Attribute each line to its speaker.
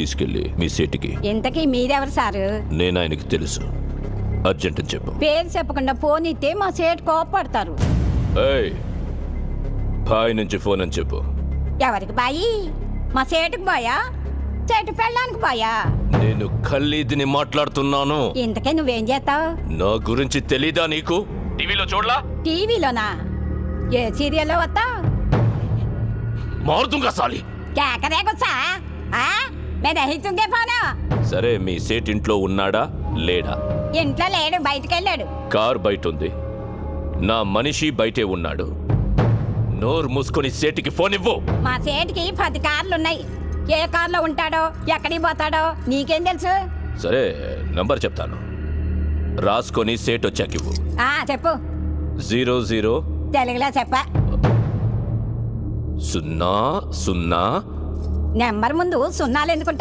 Speaker 1: తీసుకెళ్ళి మీ సీటుకి.
Speaker 2: ఇంతకీ మీరెవరు సారు?
Speaker 1: నేను ఆయనకి తెలుసు. అర్జెంట్ అని చెప్పు.
Speaker 2: పేరు చెప్పకుండా ఫోన్ ఇస్తే మా సేటు కోపడతారు.
Speaker 1: ఏయ్, బాయ్ నుంచి ఫోన్ అని చెప్పు.
Speaker 2: ఎవరికి బాయి? మా సేటుకు బాయా, చెట్టు పెళ్ళడానికి బాయా?
Speaker 1: నేను ఖల్లీదిని మాట్లాడుతున్నాను.
Speaker 2: ఇంతకే నువ్వేం చేస్తావు?
Speaker 1: నా గురించి తెలీదా నీకు? టీవీలో చూడలా?
Speaker 2: టీవీలోనా? ఏ సీరియల్లో వస్తావు?
Speaker 1: మారుతుంగా సాలి.
Speaker 2: కేకరే గుచ్చా మేము దహితుంగే పోనా?
Speaker 1: సరే, మీ సేట్ ఇంట్లో ఉన్నాడా లేడా?
Speaker 2: ఇంట్లో లేడు, బయటికి వెళ్ళాడు.
Speaker 1: కార్ బయట ఉంది, నా మనిషి బయటే ఉన్నాడు. నోరు మూసుకొని సేటికి ఫోన్ ఇవ్వు.
Speaker 2: మా సేటుకి 10 కార్లున్నాయి. ఏ కార్లో ఉంటాడో ఎక్కడికి పోతాడో నీకేం తెలుసు?
Speaker 1: సరే, నంబర్ చెప్తాను, రాసుకొని సేట్ వచ్చాక ఇవ్వు.
Speaker 2: చెప్పు.
Speaker 1: 00
Speaker 2: తెలుగులో చెప్ప.
Speaker 1: 00
Speaker 2: నెంబర్ ముందు సున్నాలు ఎందుకుంటాయి?